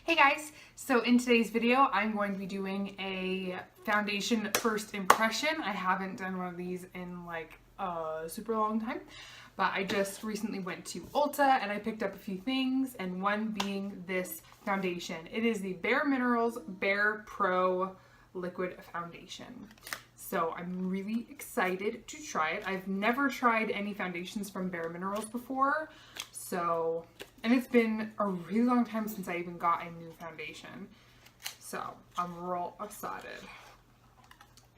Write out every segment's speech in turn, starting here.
Hey guys, so in today's video I'm going to be doing a foundation first impression. I haven't done one of these in like a super long time, but I just recently went to Ulta and I picked up a few things, and one being this foundation. It is the Bareminerals BarePro Liquid Foundation. So I'm really excited to try it. I've never tried any foundations from Bareminerals before, and it's been a really long time since I even got a new foundation. So I'm real excited.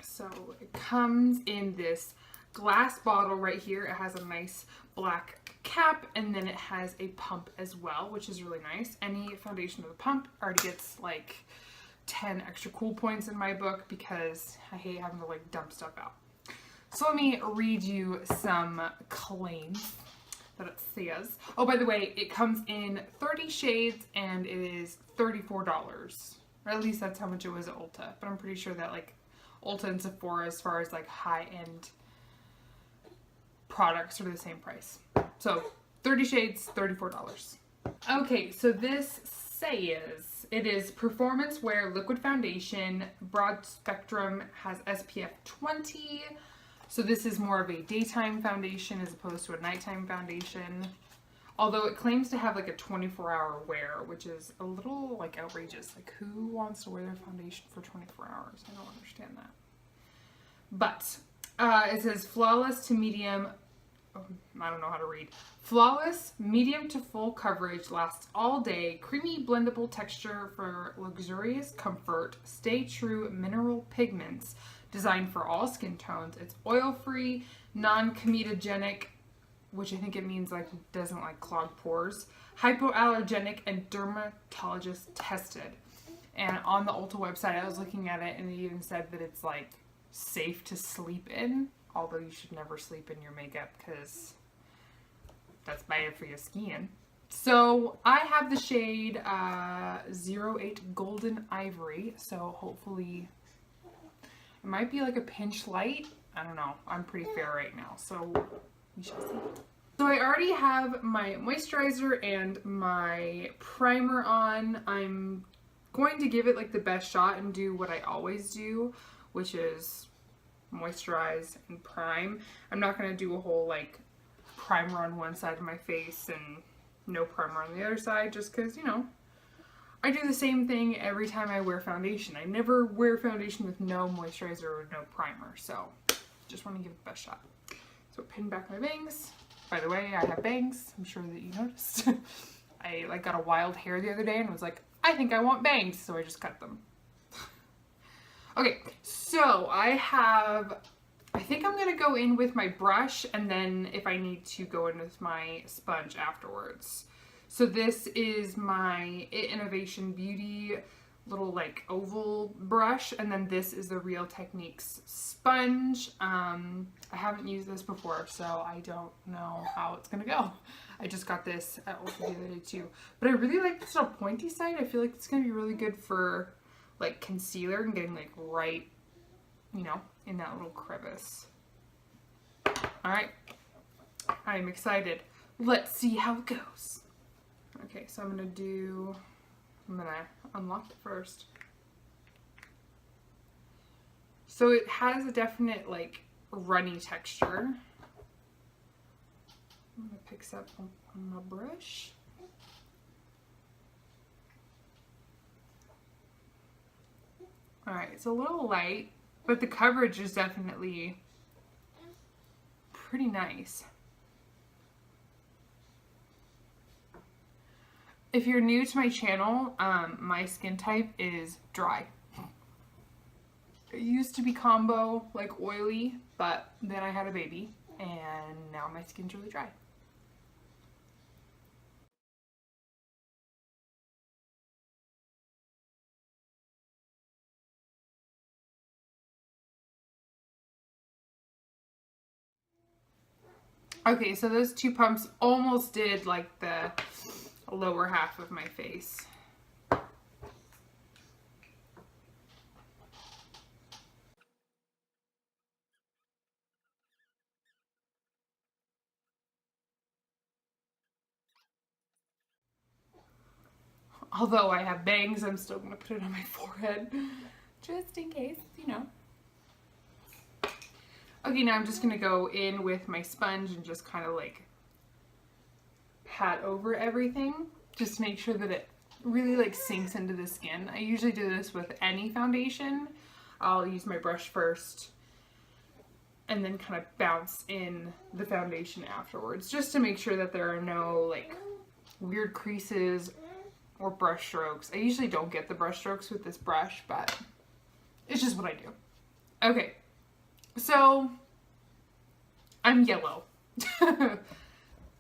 So it comes in this glass bottle right here. It has a nice black cap, and then it has a pump as well, which is really nice. Any foundation with a pump already gets like 10 extra cool points in my book because I hate having to like dump stuff out. So let me read you some claims that it says. Oh, by the way, it comes in 30 shades and it is $34. Or at least that's how much it was at Ulta. But I'm pretty sure that like Ulta and Sephora, as far as like high-end products, are the same price. So 30 shades, $34. Okay, so this says it is performance wear liquid foundation, broad spectrum, has SPF 20. So this is more of a daytime foundation as opposed to a nighttime foundation. Although it claims to have like a 24-hour wear, which is a little like outrageous. Like, who wants to wear their foundation for 24 hours? I don't understand that. But it says flawless to medium. I don't know how to read. Flawless, medium to full coverage, lasts all day, creamy blendable texture for luxurious comfort, stay true mineral pigments, designed for all skin tones. It's oil-free, non-comedogenic, which I think it means like doesn't like clog pores, hypoallergenic, and dermatologist tested. And on the Ulta website, I was looking at it and it even said that it's like safe to sleep in. Although you should never sleep in your makeup because that's bad for your skin. So I have the shade 08 Golden Ivory. So hopefully it might be like a pinch light. I don't know. I'm pretty fair right now. So we shall see. So I already have my moisturizer and my primer on. I'm going to give it like the best shot and do what I always do, which is moisturize and prime. I'm not going to do a whole like primer on one side of my face and no primer on the other side, just because, you know, I do the same thing every time I wear foundation. I never wear foundation with no moisturizer or no primer, so just want to give it the best shot. So pin back my bangs. By the way, I have bangs. I'm sure that you noticed. I like got a wild hair the other day and was like, I think I want bangs, so I just cut them. Okay, so I think I'm going to go in with my brush, and then if I need to go in with my sponge afterwards. So this is my It Innovation Beauty little like oval brush, and then this is the Real Techniques sponge. I haven't used this before, so I don't know how it's going to go. I just got this at Ulta the other day too. But I really like this little pointy side. I feel like it's going to be really good for like concealer and getting like right, you know, in that little crevice. All right, I'm excited. Let's see how it goes. Okay, so I'm gonna unlock it first. So it has a definite like runny texture. I'm gonna pick up on my brush. Alright, it's a little light, but the coverage is definitely pretty nice. If you're new to my channel, my skin type is dry. It used to be combo, like oily, but then I had a baby, and now my skin's really dry. Okay, so those two pumps almost did like the lower half of my face. Although I have bangs, I'm still going to put it on my forehead just in case, you know. Okay, now I'm just going to go in with my sponge and just kind of like pat over everything just to make sure that it really like sinks into the skin. I usually do this with any foundation. I'll use my brush first and then kind of bounce in the foundation afterwards just to make sure that there are no like weird creases or brush strokes. I usually don't get the brush strokes with this brush, but it's just what I do. Okay, so I'm yellow.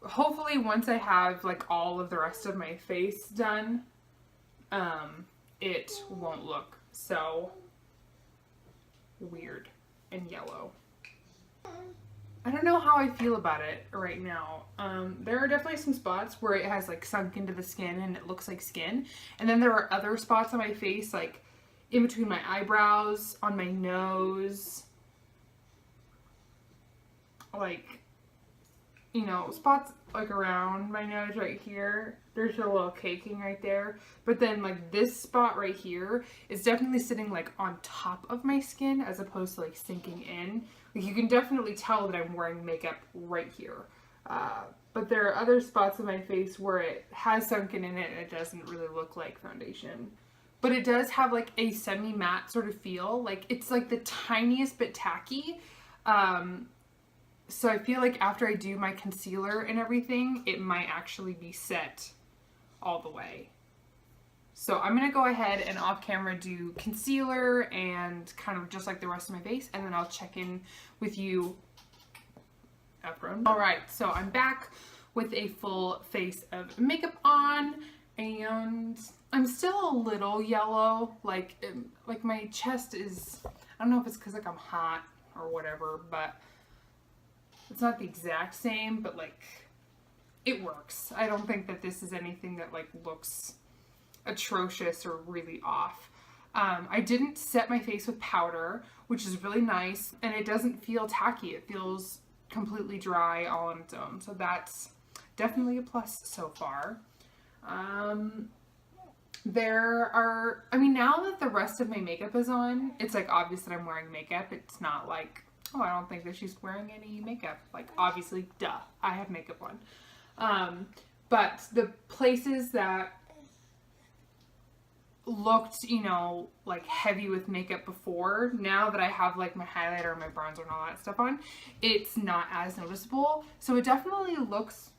Hopefully once I have like all of the rest of my face done, it won't look so weird and yellow. I don't know how I feel about it right now. There are definitely some spots where it has like sunk into the skin and it looks like skin. And then there are other spots on my face, like in between my eyebrows, on my nose, like, you know, spots like around my nose right here. There's a little caking right there. But then like this spot right here is definitely sitting like on top of my skin as opposed to like sinking in. Like you can definitely tell that I'm wearing makeup right here. But there are other spots of my face where it has sunken in it and it doesn't really look like foundation. But it does have like a semi-matte sort of feel. Like it's like the tiniest bit tacky. So I feel like after I do my concealer and everything, it might actually be set all the way. So I'm going to go ahead and off camera do concealer and kind of just like the rest of my face, and then I'll check in with you after I'm done. Alright, so I'm back with a full face of makeup on, and I'm still a little yellow. Like my chest is, I don't know if it's because like I'm hot or whatever, but it's not the exact same, but like it works. I don't think that this is anything that like looks atrocious or really off. I didn't set my face with powder, which is really nice, and it doesn't feel tacky. It feels completely dry all on its own, so that's definitely a plus so far. There are, I mean, now that the rest of my makeup is on, it's like obvious that I'm wearing makeup. It's not like, oh, I don't think that she's wearing any makeup. Like, obviously, duh, I have makeup on. But the places that looked, you know, like heavy with makeup before, now that I have like my highlighter, my bronzer and all that stuff on, it's not as noticeable. So it definitely looks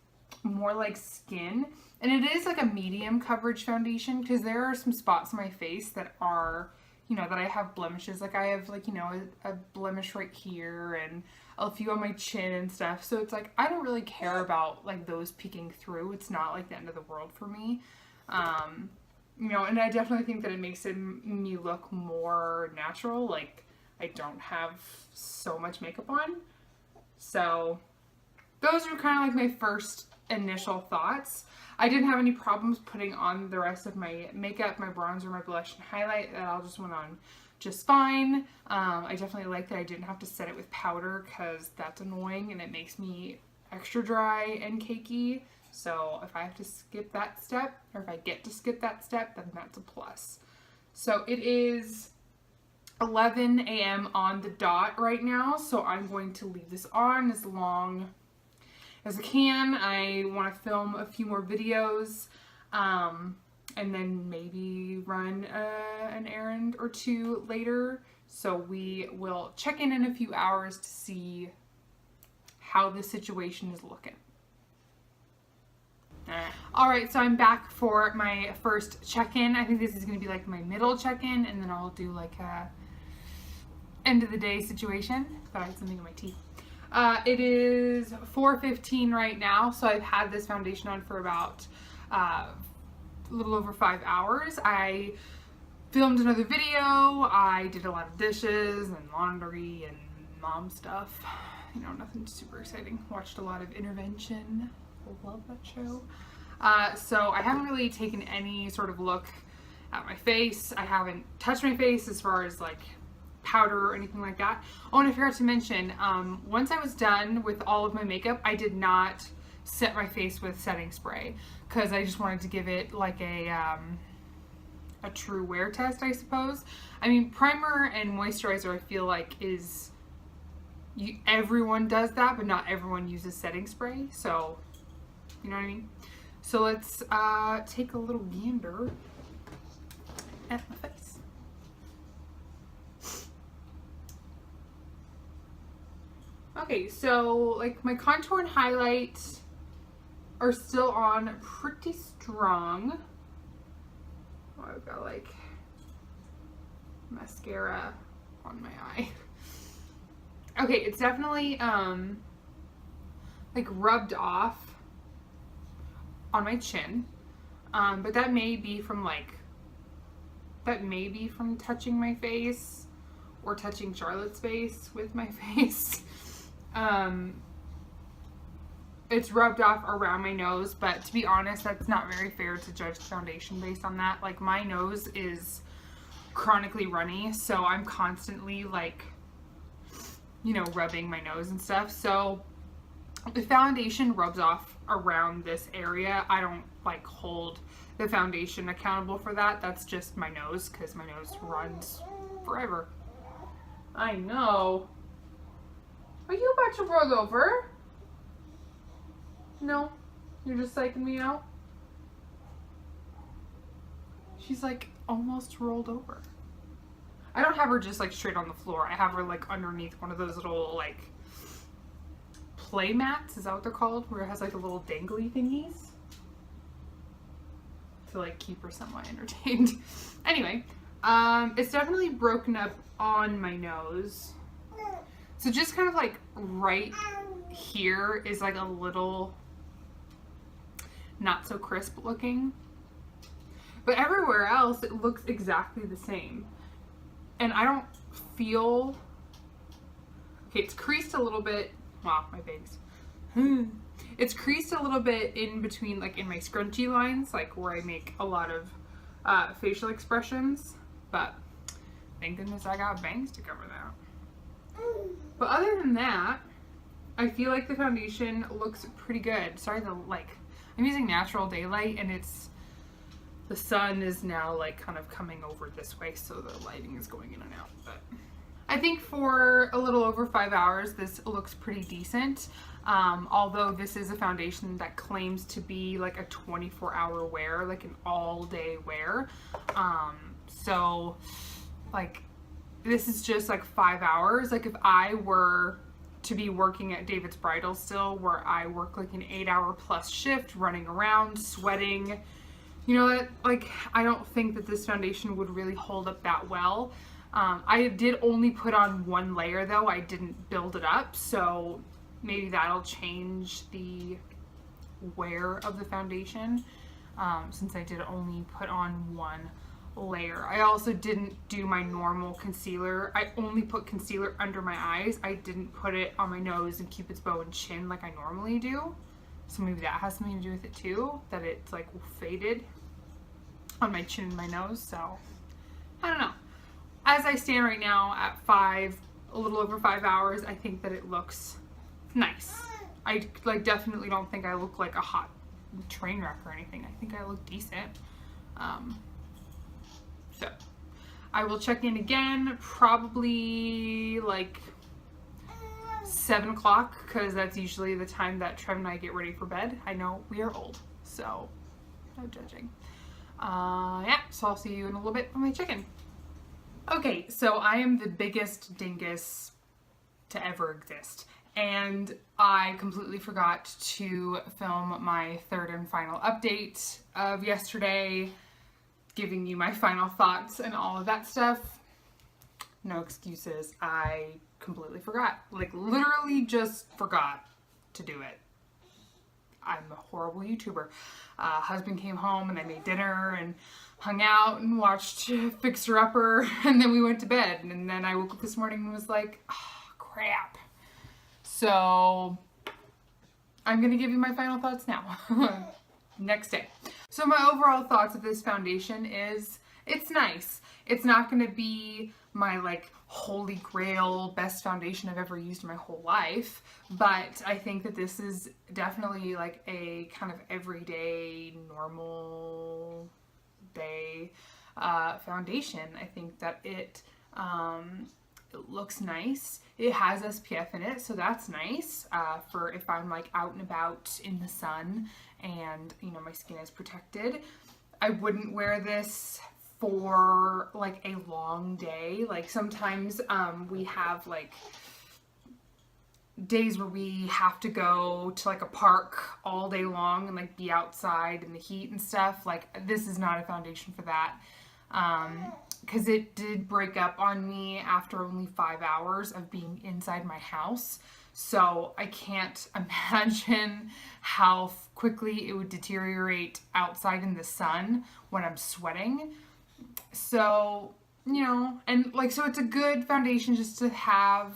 more like skin. And it is like a medium coverage foundation because there are some spots on my face that are, you know, that I have blemishes. Like I have like, you know, a blemish right here and a few on my chin and stuff. So it's like, I don't really care about like those peeking through. It's not like the end of the world for me. You know, and I definitely think that it makes me look more natural. Like I don't have so much makeup on. So those are kind of like my first initial thoughts. I didn't have any problems putting on the rest of my makeup, my bronzer, my blush, and highlight. That all just went on just fine. I definitely like that I didn't have to set it with powder because that's annoying and it makes me extra dry and cakey. So if I have to skip that step, or if I get to skip that step, then that's a plus. So it is 11 a.m. on the dot right now, so I'm going to leave this on as long as I can. I want to film a few more videos, and then maybe run an errand or two later. So we will check in a few hours to see how the situation is looking. Alright, so I'm back for my first check-in. I think this is going to be like my middle check-in, and then I'll do like a end of the day situation. Thought I had something in my teeth. It is 4:15 right now, so I've had this foundation on for about a little over 5 hours. I filmed another video, I did a lot of dishes and laundry and mom stuff. You know, nothing super exciting. Watched a lot of Intervention. Love that show. So I haven't really taken any sort of look at my face. I haven't touched my face as far as like powder or anything like that. Oh, and I forgot to mention, once I was done with all of my makeup, I did not set my face with setting spray because I just wanted to give it like a true wear test, I suppose. I mean, primer and moisturizer I feel like is, everyone does that, but not everyone uses setting spray, so you know what I mean? So let's take a little gander at my face. Okay, so like my contour and highlight are still on pretty strong. Oh, I've got like mascara on my eye. Okay, it's definitely like rubbed off on my chin, but that may be from touching my face or touching Charlotte's face with my face. It's rubbed off around my nose, but to be honest, that's not very fair to judge the foundation based on that. Like, my nose is chronically runny, so I'm constantly like, you know, rubbing my nose and stuff. So the foundation rubs off around this area. I don't like hold the foundation accountable for that. That's just my nose, because my nose runs forever. I know. Are you about to roll over? No? You're just psyching me out? She's like almost rolled over. I don't have her just like straight on the floor. I have her like underneath one of those little like play mats. Is that what they're called? Where it has like the little dangly thingies to like keep her somewhat entertained. Anyway, it's definitely broken up on my nose. So just kind of like right here is like a little not so crisp looking. But everywhere else it looks exactly the same. And I don't feel, okay, it's creased a little bit. Wow, my bangs. It's creased a little bit in between, like in my scrunchy lines, like where I make a lot of facial expressions. But thank goodness I got bangs to cover that. But other than that, I feel like the foundation looks pretty good. Sorry, I'm using natural daylight, and the sun is now like kind of coming over this way, so the lighting is going in and out. But I think for a little over 5 hours, this looks pretty decent. Although this is a foundation that claims to be like a 24-hour wear, like an all-day wear. So like this is just like 5 hours. Like if I were to be working at David's Bridal still, where I work like an 8-hour plus shift, running around, sweating, you know, that like I don't think that this foundation would really hold up that well. I did only put on one layer though. I didn't build it up, so maybe that'll change the wear of the foundation, since I did only put on one layer. I also didn't do my normal concealer. I only put concealer under my eyes. I didn't put it on my nose and Cupid's bow and chin like I normally do. So maybe that has something to do with it too, that it's like faded on my chin and my nose. So I don't know. As I stand right now at a little over 5 hours, I think that it looks nice. I like definitely don't think I look like a hot train wreck or anything. I think I look decent. So I will check in again probably like 7 o'clock, because that's usually the time that Trev and I get ready for bed. I know we are old, so no judging. Yeah, so I'll see you in a little bit when I check in. Okay, so I am the biggest dingus to ever exist, and I completely forgot to film my third and final update of yesterday, giving you my final thoughts and all of that stuff. No excuses. I completely forgot. Like, literally just forgot to do it. I'm a horrible YouTuber. Husband came home and I made dinner and hung out and watched Fixer Upper, and then we went to bed. And then I woke up this morning and was like, oh, crap. So I'm going to give you my final thoughts now. Next day. So my overall thoughts of this foundation is it's nice. It's not going to be my like holy grail best foundation I've ever used in my whole life, but I think that this is definitely like a kind of everyday, normal day foundation. I think that it looks nice. It has SPF in it, so that's nice for if I'm like out and about in the sun and, you know, my skin is protected. I wouldn't wear this for like a long day. Like sometimes we have like days where we have to go to like a park all day long and like be outside in the heat and stuff. Like this is not a foundation for that. Because it did break up on me after only 5 hours of being inside my house. So I can't imagine how quickly it would deteriorate outside in the sun when I'm sweating. So, you know, and like, so it's a good foundation just to have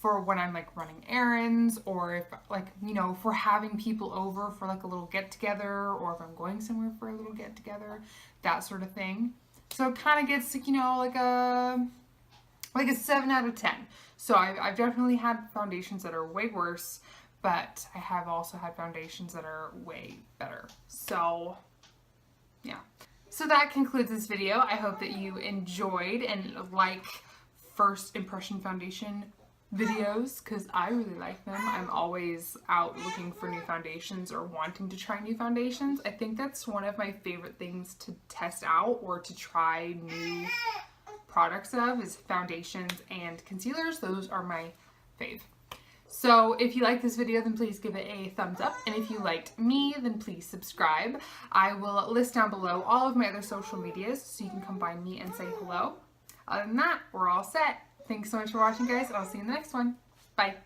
for when I'm like running errands, or if like, you know, if we're having people over for like a little get together, or if I'm going somewhere for a little get together, that sort of thing. So it kind of gets, you know, like a 7 out of 10. So I've definitely had foundations that are way worse, but I have also had foundations that are way better. So yeah. So that concludes this video. I hope that you enjoyed and like first impression foundation videos, because I really like them. I'm always out looking for new foundations or wanting to try new foundations. I think that's one of my favorite things to test out or to try new products of is foundations and concealers. Those are my fave. So if you like this video, then please give it a thumbs up. And if you liked me, then please subscribe. I will list down below all of my other social medias so you can come find me and say hello. Other than that, we're all set. Thanks so much for watching, guys. I'll see you in the next one. Bye.